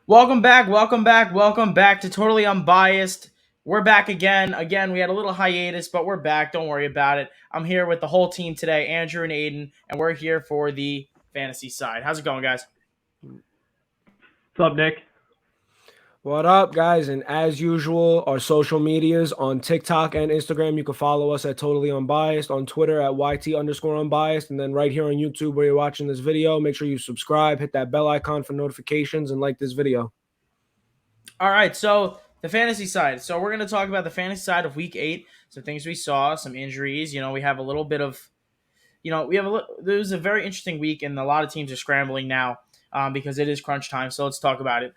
Welcome back to Totally Unbiased. We're back again. Again, we had a little hiatus, but we're back. Don't worry about it. I'm here with the whole team today, Andrew and Aiden, and we're here for the fantasy side. How's it going, guys? What's up, Nick? What up, guys? And as usual, our social medias on TikTok and Instagram, you can follow us at Totally Unbiased, on Twitter at YT_unbiased, and then right here on YouTube where you're watching this video, make sure you subscribe, hit that bell icon for notifications, and like this video. All right, so the fantasy side. So we're going to talk about the fantasy side of Week 8, some things we saw, some injuries. We have a little bit of, there was a very interesting week, and a lot of teams are scrambling now because it is crunch time. So let's talk about it.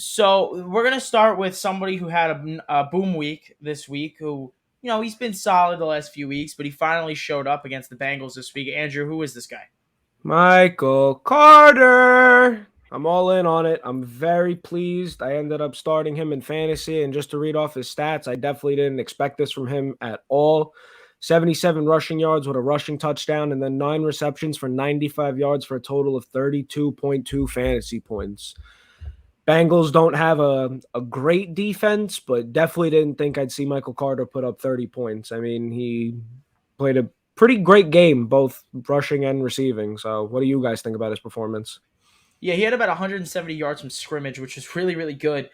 So we're gonna start with somebody who had a boom week this week. Who he's been solid the last few weeks, but he finally showed up against the Bengals this week. Andrew, who is this guy? Michael Carter. I'm all in on it. I'm very pleased. I ended up starting him in fantasy, and just to read off his stats, I definitely didn't expect this from him at all. 77 rushing yards with a rushing touchdown, and then 9 receptions for 95 yards for a total of 32.2 fantasy points. Bengals don't have a great defense, but definitely didn't think I'd see Michael Carter put up 30 points. I mean, he played a pretty great game, both rushing and receiving. So what do you guys think about his performance? Yeah, he had about 170 yards from scrimmage, which was really, really good.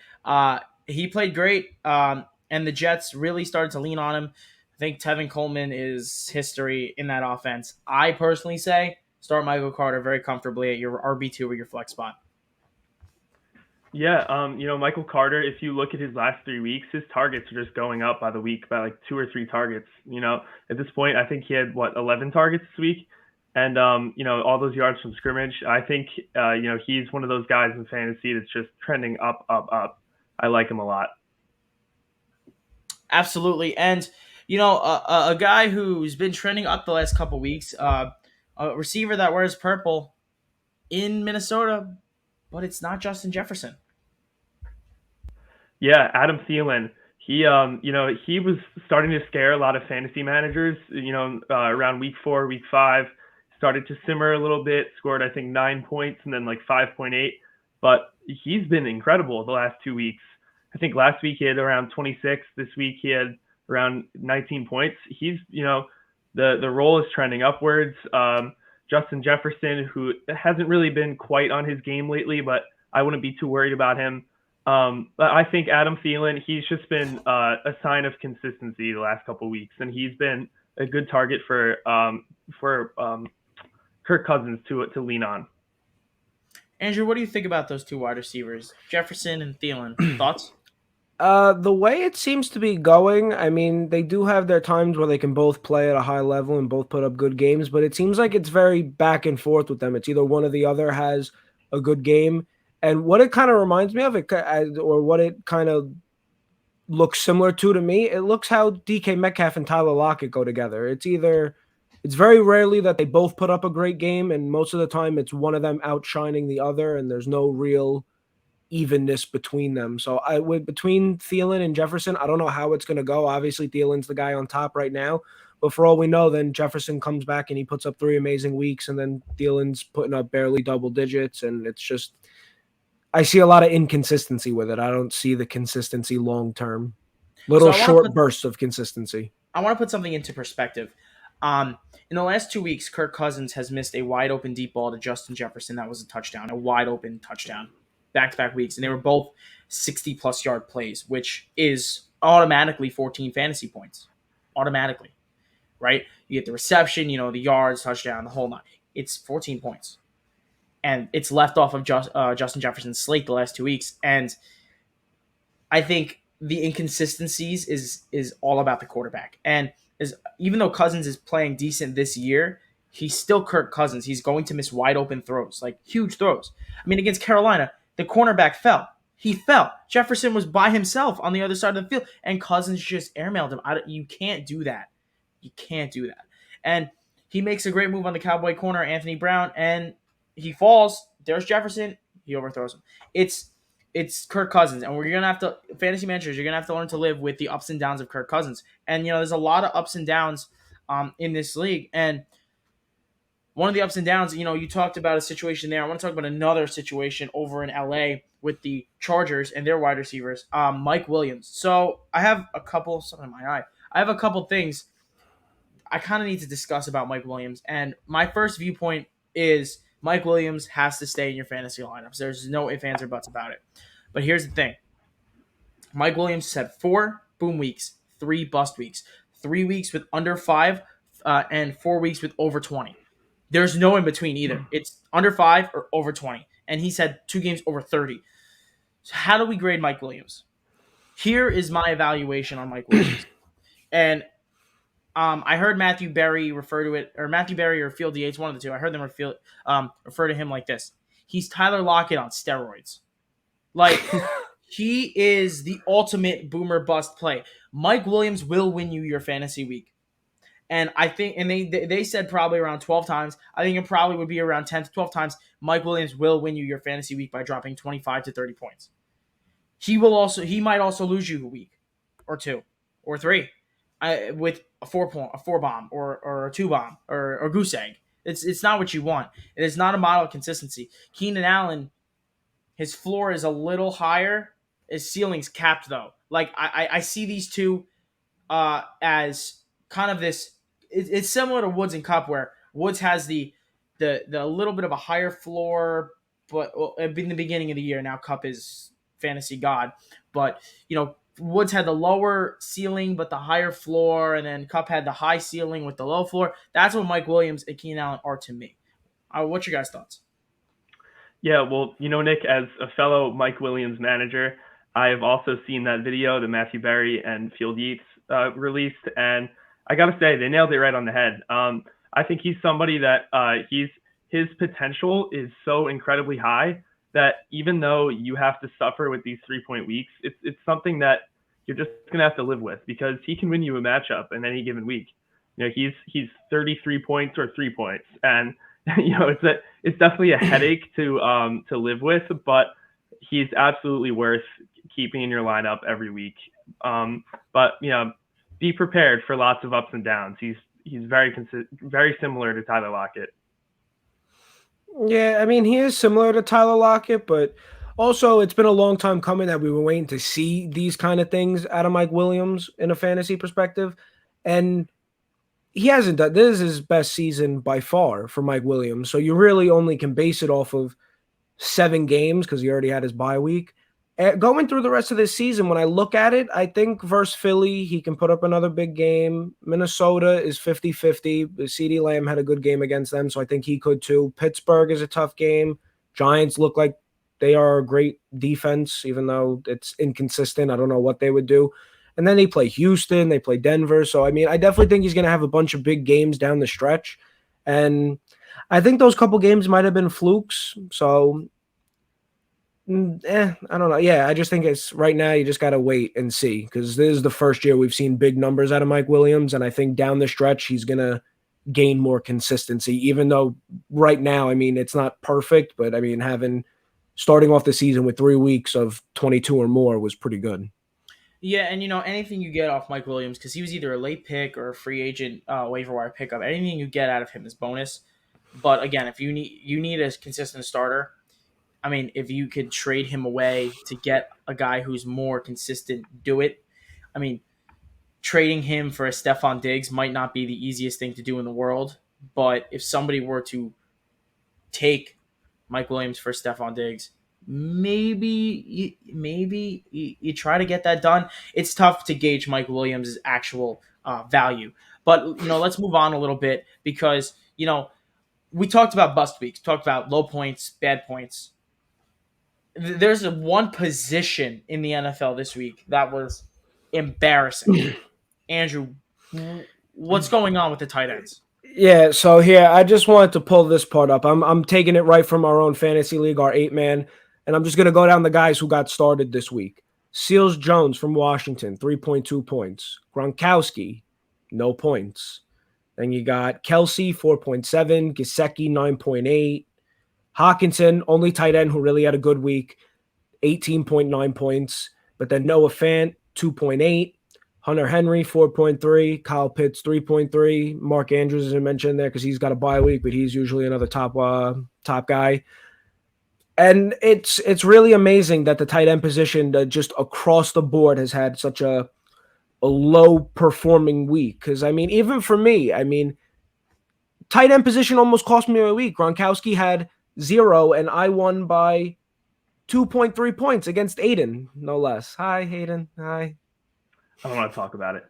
He played great, and the Jets really started to lean on him. I think Tevin Coleman is history in that offense. I personally say start Michael Carter very comfortably at your RB2 or your flex spot. Yeah, Michael Carter, if you look at his last 3 weeks, his targets are just going up by the week by like 2 or 3 targets. At this point, I think he had, 11 targets this week? And, all those yards from scrimmage. I think, he's one of those guys in fantasy that's just trending up, up, up. I like him a lot. Absolutely, and a guy who's been trending up the last couple weeks, a receiver that wears purple in Minnesota, but it's not Justin Jefferson. Yeah, Adam Thielen. He was starting to scare a lot of fantasy managers. Around week 4, week 5, started to simmer a little bit. Scored, I think, 9 points and then like 5.8. But he's been incredible the last 2 weeks. I think last week he had around 26. This week he had around 19 points. The role is trending upwards. Justin Jefferson, who hasn't really been quite on his game lately, but I wouldn't be too worried about him. But I think Adam Thielen, he's just been a sign of consistency the last couple of weeks, and he's been a good target for Kirk Cousins to lean on. Andrew, what do you think about those two wide receivers, Jefferson and Thielen? Thoughts? The way it seems to be going, I mean, they do have their times where they can both play at a high level and both put up good games, but it seems like it's very back and forth with them. It's either one or the other has a good game. And what it kind of reminds me of, or what it kind of looks similar to me, it looks how DK Metcalf and Tyler Lockett go together. It's very rarely that they both put up a great game, and most of the time it's one of them outshining the other, and there's no real evenness between them. So between Thielen and Jefferson, I don't know how it's going to go. Obviously, Thielen's the guy on top right now, but for all we know, then Jefferson comes back and he puts up 3 amazing weeks, and then Thielen's putting up barely double digits, and it's just I see a lot of inconsistency with it. I don't see the consistency long term. Little short bursts of consistency. I want to put something into perspective. In the last 2 weeks, Kirk Cousins has missed a wide open deep ball to Justin Jefferson. That was a touchdown, a wide open touchdown, back-to-back weeks. And they were both 60-plus yard plays, which is automatically 14 fantasy points. Automatically, right? You get the reception, the yards, touchdown, the whole nine. It's 14 points. And it's left off of Justin Jefferson's slate the last 2 weeks. And I think the inconsistencies is all about the quarterback. And even though Cousins is playing decent this year, he's still Kirk Cousins. He's going to miss wide open throws, like huge throws. I mean, against Carolina, the cornerback fell. He fell. Jefferson was by himself on the other side of the field, and Cousins just airmailed him. You can't do that. You can't do that. And he makes a great move on the Cowboy corner, Anthony Brown, and he falls. There's Jefferson. He overthrows him. It's Kirk Cousins, and we're gonna have to fantasy managers. You're gonna have to learn to live with the ups and downs of Kirk Cousins. And there's a lot of ups and downs in this league. And one of the ups and downs, you talked about a situation there. I want to talk about another situation over in LA with the Chargers and their wide receivers, Mike Williams. So I have a couple, something in my eye. I have a couple things I kind of need to discuss about Mike Williams. And my first viewpoint is Mike Williams has to stay in your fantasy lineups. There's no ifs, ands, or buts about it. But here's the thing. Mike Williams had 4 boom weeks, 3 bust weeks, 3 weeks with under 5, and 4 weeks with over 20. There's no in between either. It's under 5 or over 20. And he's had 2 games over 30. So how do we grade Mike Williams? Here is my evaluation on Mike Williams. And I heard Matthew Berry refer to it, or Matthew Berry or Field Yates, one of the two. I heard them refer to him like this. He's Tyler Lockett on steroids. Like, he is the ultimate boomer bust play. Mike Williams will win you your fantasy week. And I think, and they said probably around 12 times. I think it probably would be around 10 to 12 times. Mike Williams will win you your fantasy week by dropping 25 to 30 points. He might also lose you a week or 2 or 3 with a 4 bomb or a 2 bomb or goose egg. It's not what you want. It is not a model of consistency. Keenan Allen, his floor is a little higher. His ceiling's capped though. Like I see these two as kind of this. It's similar to Woods and Cup, where Woods has the little bit of a higher floor, but in the beginning of the year. Now Cup is fantasy god, but Woods had the lower ceiling but the higher floor, and then Cup had the high ceiling with the low floor. That's what Mike Williams and Keenan Allen are to me. What's your guys' thoughts? Yeah, well, Nick, as a fellow Mike Williams manager, I have also seen that video that Matthew Berry and Field Yates released, and I got to say, they nailed it right on the head. I think he's somebody that his potential is so incredibly high that even though you have to suffer with these 3-point weeks, it's something that you're just going to have to live with, because he can win you a matchup in any given week. He's 33 points or 3 points, and it's definitely a headache to live with, but he's absolutely worth keeping in your lineup every week. But be prepared for lots of ups and downs. He's very similar to Tyler Lockett. Yeah, I mean, he is similar to Tyler Lockett, but also it's been a long time coming that we were waiting to see these kind of things out of Mike Williams in a fantasy perspective. And he hasn't done this is his best season by far for Mike Williams. So you really only can base it off of 7 games because he already had his bye week. Going through the rest of this season, when I look at it, I think versus Philly, he can put up another big game. Minnesota is 50-50. CeeDee Lamb had a good game against them, so I think he could too. Pittsburgh is a tough game. Giants look like they are a great defense, even though it's inconsistent. I don't know what they would do. And then they play Houston, they play Denver. So, I mean, I definitely think he's going to have a bunch of big games down the stretch. And I think those couple games might have been flukes. So, I don't know. Yeah, I just think it's right now you just got to wait and see, because this is the first year we've seen big numbers out of Mike Williams. And I think down the stretch, he's going to gain more consistency, even though right now, I mean, it's not perfect. But, I mean, starting off the season with 3 weeks of 22 or more was pretty good. Yeah, and anything you get off Mike Williams, because he was either a late pick or a free agent waiver wire pickup, anything you get out of him is bonus. But again, if you need a consistent starter, I mean, if you could trade him away to get a guy who's more consistent, do it. I mean, trading him for a Stephon Diggs might not be the easiest thing to do in the world, but if somebody were to take Mike Williams for Stephon Diggs, maybe you try to get that done. It's tough to gauge Mike Williams' actual value. But, let's move on a little bit, because, we talked about bust weeks, talked about low points, bad points. There's one position in the NFL this week that was embarrassing. Andrew, what's going on with the tight ends? Yeah, so here, I just wanted to pull this part up. I'm taking it right from our own fantasy league, our 8-man, and I'm just going to go down the guys who got started this week. Seals Jones from Washington, 3.2 points. Gronkowski, no points. Then you got Kelsey, 4.7. Gesicki, 9.8. Hawkinson, only tight end who really had a good week, 18.9 points. But then Noah Fant, 2.8. Hunter Henry, 4.3. Kyle Pitts, 3.3. Mark Andrews, as I mentioned there, because he's got a bye week, but he's usually another top guy. And it's really amazing that the tight end position just across the board has had such a low performing week. Because, I mean, even for me, I mean, tight end position almost cost me a week. Gronkowski had 0, and I won by 2.3 points against Aiden, no less. Hi, Aiden. Hi. I don't want to talk about it.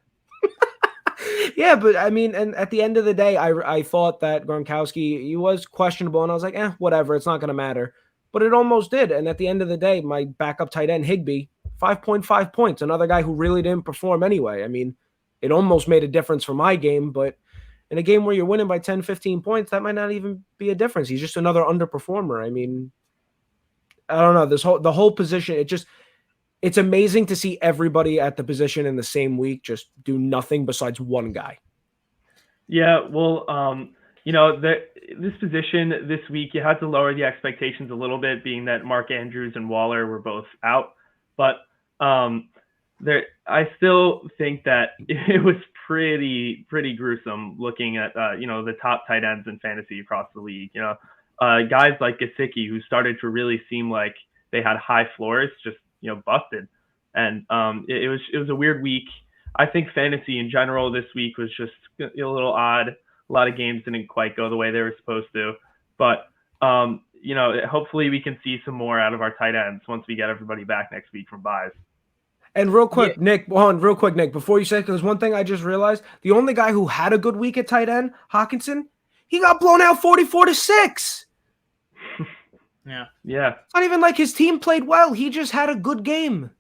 Yeah, but I mean, and at the end of the day, I thought that Gronkowski, he was questionable, and I was like, whatever, it's not going to matter. But it almost did. And at the end of the day, my backup tight end, Higbee, 5.5 points, another guy who really didn't perform anyway. I mean, it almost made a difference for my game, but in a game where you're winning by 10, 15 points, that might not even be a difference. He's just another underperformer. I mean, I don't know. The whole position, it's amazing to see everybody at the position in the same week just do nothing besides one guy. Yeah, well, this position this week, you had to lower the expectations a little bit, being that Mark Andrews and Waller were both out. But I still think that it was pretty gruesome looking at the top tight ends in fantasy across the league. Guys like Gesicki, who started to really seem like they had high floors, just busted, and it was a weird week. I think fantasy in general this week was just a little odd. A lot of games didn't quite go the way they were supposed to, but hopefully we can see some more out of our tight ends once we get everybody back next week from buys. And real quick, Nick, before you say, because one thing I just realized, the only guy who had a good week at tight end, Hawkinson, he got blown out 44-6. Yeah. It's not even like his team played well. He just had a good game.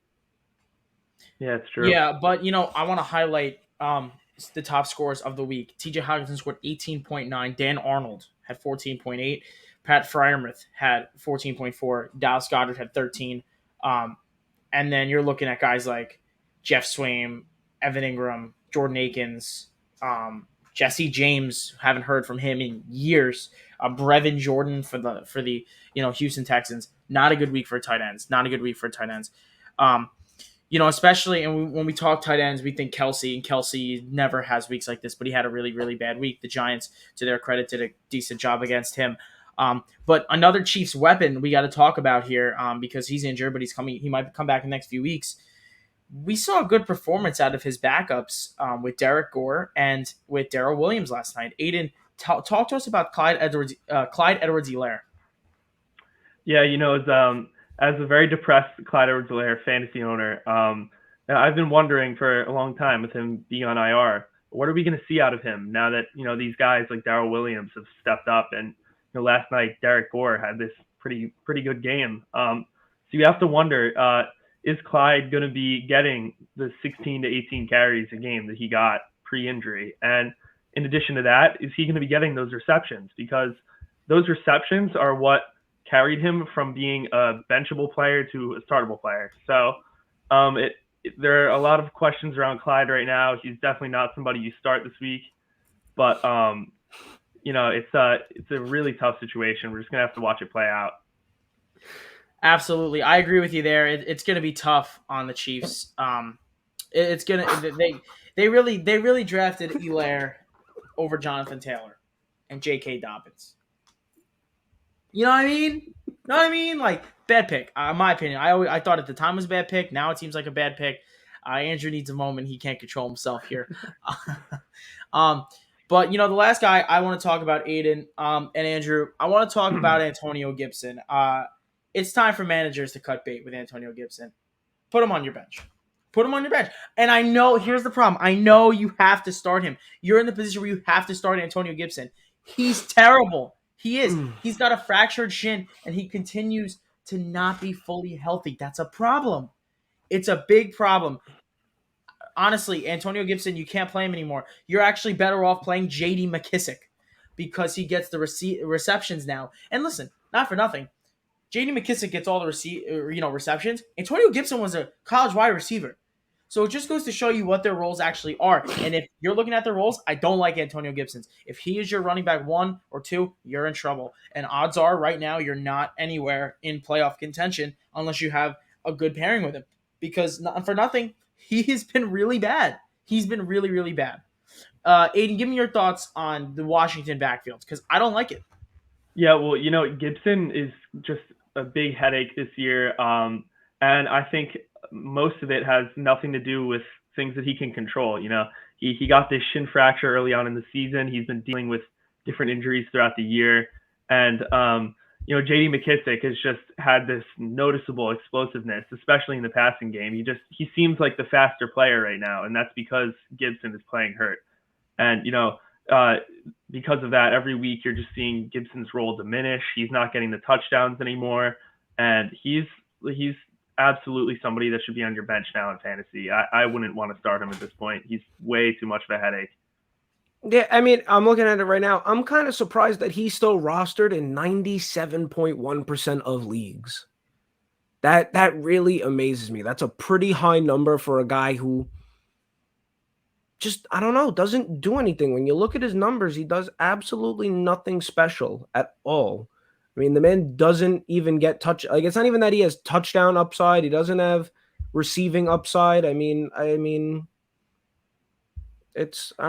Yeah, it's true. Yeah, but I want to highlight the top scorers of the week. TJ Hawkinson scored 18.9. Dan Arnold had 14.8. Pat Freiermuth had 14.4. Dallas Goedert had 13. And then you're looking at guys like Jeff Swaim, Evan Ingram, Jordan Akins, Jesse James. Haven't heard from him in years. Brevin Jordan for the Houston Texans. Not a good week for tight ends. Especially, and when we talk tight ends, we think Kelsey, and Kelsey never has weeks like this, but he had a really, really bad week. The Giants, to their credit, did a decent job against him. But another Chiefs weapon we got to talk about here because he's injured, but he might come back in the next few weeks. We saw a good performance out of his backups with Derek Gore and with Darrell Williams last night. Aiden, talk to us about Clyde Edwards-Helaire. Yeah, as a very depressed Clyde Edwards-Helaire fantasy owner, I've been wondering for a long time with him being on IR, what are we going to see out of him now that these guys like Darrell Williams have stepped up, and last night Derek Gore had this pretty good game. So you have to wonder, is Clyde going to be getting the 16 to 18 carries a game that he got pre-injury? And in addition to that, is he going to be getting those receptions? Because those receptions are what carried him from being a benchable player to a startable player. So there are a lot of questions around Clyde right now. He's definitely not somebody you start this week, but it's a really tough situation. We're just gonna have to watch it play out. Absolutely, I agree with you there. It's gonna be tough on the Chiefs. They really drafted Helaire over Jonathan Taylor and J.K. Dobbins. You know what I mean? Like, bad pick. In my opinion, I thought at the time it was a bad pick. Now it seems like a bad pick. Andrew needs a moment. He can't control himself here. But the last guy I want to talk about, Aiden and Andrew, I want to talk about Antonio Gibson. It's time for managers to cut bait with Antonio Gibson. Put him on your bench. And I know, here's the problem. I know you have to start him. You're in the position where you have to start Antonio Gibson. He's terrible. He is. He's got a fractured shin, and he continues to not be fully healthy. That's a problem. It's a big problem. Honestly, Antonio Gibson, you can't play him anymore. You're actually better off playing J.D. McKissick because he gets the receptions now. And listen, not for nothing, J.D. McKissick gets all the receptions. Antonio Gibson was a college wide receiver. So it just goes to show you what their roles actually are. And if you're looking at their roles, I don't like Antonio Gibson's. If he is your running back 1 or 2, you're in trouble. And odds are right now you're not anywhere in playoff contention unless you have a good pairing with him. Because not for nothing, he has been really bad. He's been really, really bad. Aiden, give me your thoughts on the Washington backfield because I don't like it. Yeah, well, Gibson is just a big headache this year. And I think most of it has nothing to do with things that he can control. He got this shin fracture early on in the season. He's been dealing with different injuries throughout the year. And, JD McKissick has just had this noticeable explosiveness, especially in the passing game. He seems like the faster player right now, and that's because Gibson is playing hurt. And, because of that, every week you're just seeing Gibson's role diminish. He's not getting the touchdowns anymore. And he's absolutely somebody that should be on your bench now in fantasy. I wouldn't want to start him at this point. He's way too much of a headache. Yeah, I mean, I'm looking at it right now. I'm kind of surprised that he's still rostered in 97.1% of leagues. That really amazes me. That's a pretty high number for a guy who just, I don't know, doesn't do anything. When you look at his numbers, he does absolutely nothing special at all. I mean, the man doesn't even get touch. Like, it's not even that he has touchdown upside. He doesn't have receiving upside. I mean, I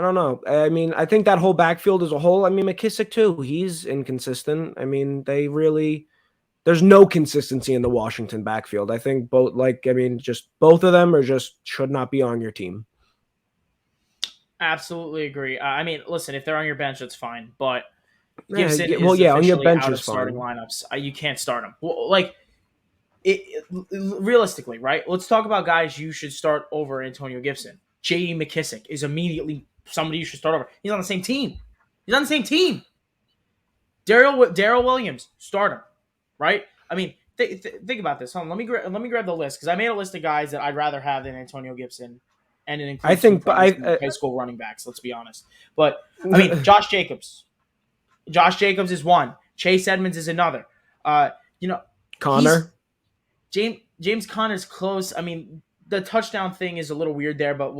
don't know. I mean, I think that whole backfield as a whole, I mean, McKissick too, he's inconsistent. I mean, there's no consistency in the Washington backfield. I think just both of them should not be on your team. Absolutely agree. I mean, listen, if they're on your bench, that's fine. But Gibson is on your bench out is of starting fine. lineups. You can't start him. Well, realistically, right? Let's talk about guys you should start over Antonio Gibson. J.D. McKissick is immediately somebody you should start over. He's on the same team. Darrell Williams, start him, right? I mean, think about this. Hold on, let me grab the list because I made a list of guys that I'd rather have than Antonio Gibson, and it includes high school running backs. Let's be honest, but I mean, Josh Jacobs. Josh Jacobs is one. Chase Edmonds is another. Connor. James Conner's close. I mean, the touchdown thing is a little weird there, but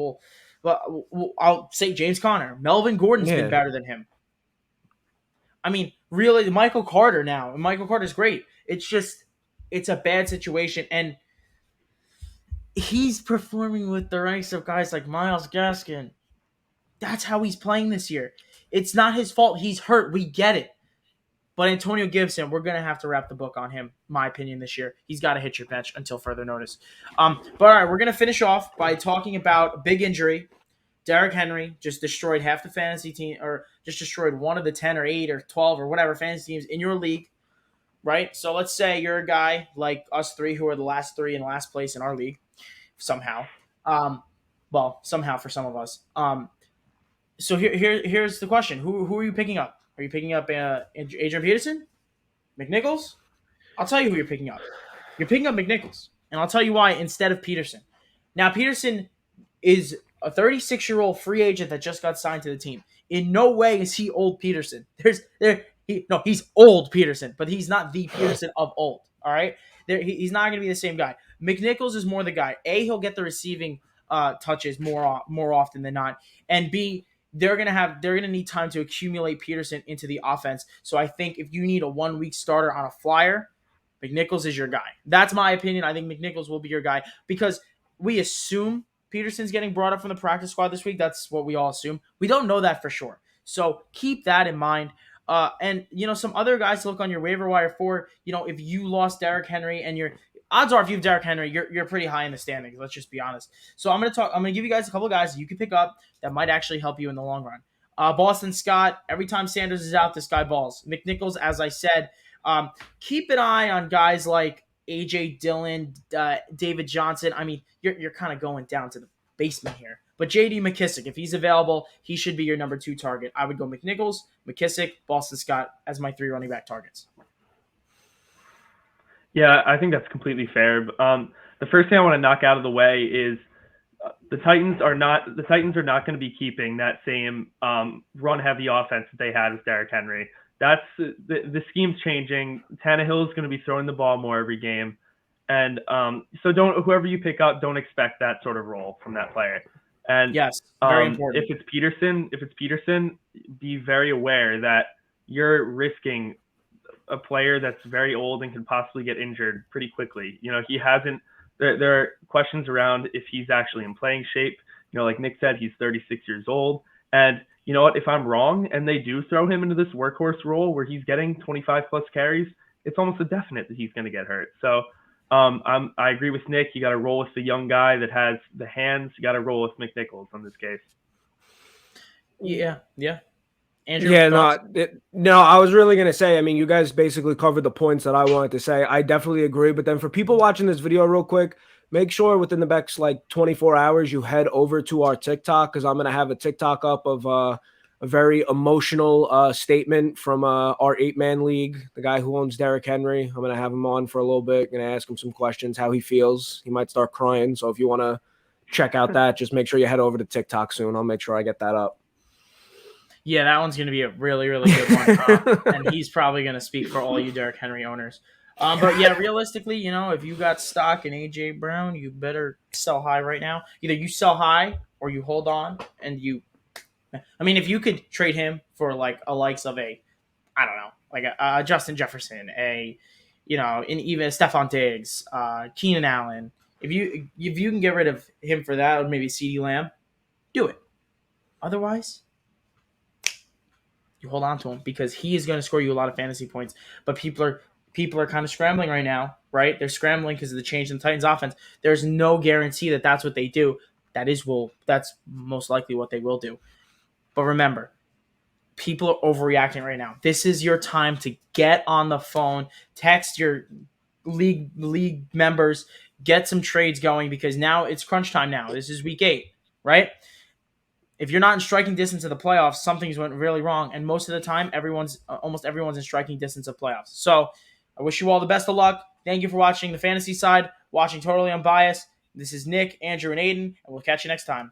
I'll say James Conner. Melvin Gordon's been better than him. I mean, really, Michael Carter now. And Michael Carter's great. It's a bad situation, and he's performing with the ranks of guys like Myles Gaskin. That's how he's playing this year. It's not his fault. He's hurt. We get it. But Antonio Gibson, we're going to have to wrap the book on him, my opinion, this year. He's got to hit your bench until further notice. But all right, we're going to finish off by talking about a big injury. Derrick Henry just destroyed half the fantasy team, or just destroyed one of the 10 or 8 or 12 or whatever fantasy teams in your league, right? So let's say you're a guy like us three who are the last 3 in last place in our league somehow. Somehow for some of us. So here's the question. Who are you picking up? Are you picking up Adrian Peterson? McNichols? I'll tell you who you're picking up. You're picking up McNichols. And I'll tell you why instead of Peterson. Now, Peterson is a 36-year-old free agent that just got signed to the team. In no way is he old Peterson. He's old Peterson, but he's not the Peterson of old. All right? He's not going to be the same guy. McNichols is more the guy. A, he'll get the receiving touches more often than not. And B, they're gonna need time to accumulate Peterson into the offense. So I think if you need a 1-week starter on a flyer, McNichols is your guy. That's my opinion. I think McNichols will be your guy because we assume Peterson's getting brought up from the practice squad this week. That's what we all assume. We don't know that for sure. So keep that in mind. And some other guys to look on your waiver wire for. If you lost Derrick Henry and odds are if you have Derrick Henry, you're pretty high in the standings. Let's just be honest. So I'm gonna give you guys a couple guys that you can pick up that might actually help you in the long run. Boston Scott. Every time Sanders is out, this guy balls. McNichols, as I said, keep an eye on guys like AJ Dillon, David Johnson. I mean, you're kind of going down to the basement here. But J.D. McKissick, if he's available, he should be your number 2 target. I would go McNichols, McKissick, Boston Scott as my 3 running back targets. Yeah, I think that's completely fair. The first thing I want to knock out of the way is the Titans are not going to be keeping that same run heavy offense that they had with Derrick Henry. That's the scheme's changing. Tannehill is going to be throwing the ball more every game, and so whoever you pick up, don't expect that sort of role from that player. And yes, very important. If it's Peterson, be very aware that you're risking a player that's very old and can possibly get injured pretty quickly. He hasn't. There are questions around if he's actually in playing shape. Like Nick said, he's 36 years old. And you know what? If I'm wrong and they do throw him into this workhorse role where he's getting 25 plus carries, it's almost a definite that he's going to get hurt. So I agree with Nick. You got to roll with the young guy that has the hands. You got to roll with McNichols on this case. Yeah. Andrew, Yeah, thoughts? no, I was really going to say, I mean, you guys basically covered the points that I wanted to say. I definitely agree. But then for people watching this video real quick, make sure within the next like 24 hours, you head over to our TikTok, because I'm going to have a TikTok up of a very emotional statement from our 8-man league, the guy who owns Derrick Henry. I'm going to have him on for a little bit, going to ask him some questions, how he feels. He might start crying. So if you want to check out that, just make sure you head over to TikTok soon. I'll make sure I get that up. Yeah, that one's going to be a really, really good one. And he's probably going to speak for all you Derrick Henry owners. But yeah, realistically, if you got stock in A.J. Brown, you better sell high right now. Either you sell high or you hold on and if you could trade him for like a likes of a Justin Jefferson, and even Stephon Diggs, Keenan Allen, if you can get rid of him for that, or maybe CeeDee Lamb, do it. Otherwise, you hold on to him because he is going to score you a lot of fantasy points. But people are kind of scrambling right now, right? They're scrambling because of the change in the Titans offense. There's no guarantee that that's what they do. That's most likely what they will do. But remember, people are overreacting right now. This is your time to get on the phone, text your league members, get some trades going, because now it's crunch time now. This is week 8, right? If you're not in striking distance of the playoffs, something's went really wrong. And most of the time, almost everyone's in striking distance of playoffs. So I wish you all the best of luck. Thank you for watching the fantasy side, watching Totally Unbiased. This is Nick, Andrew, and Aiden, and we'll catch you next time.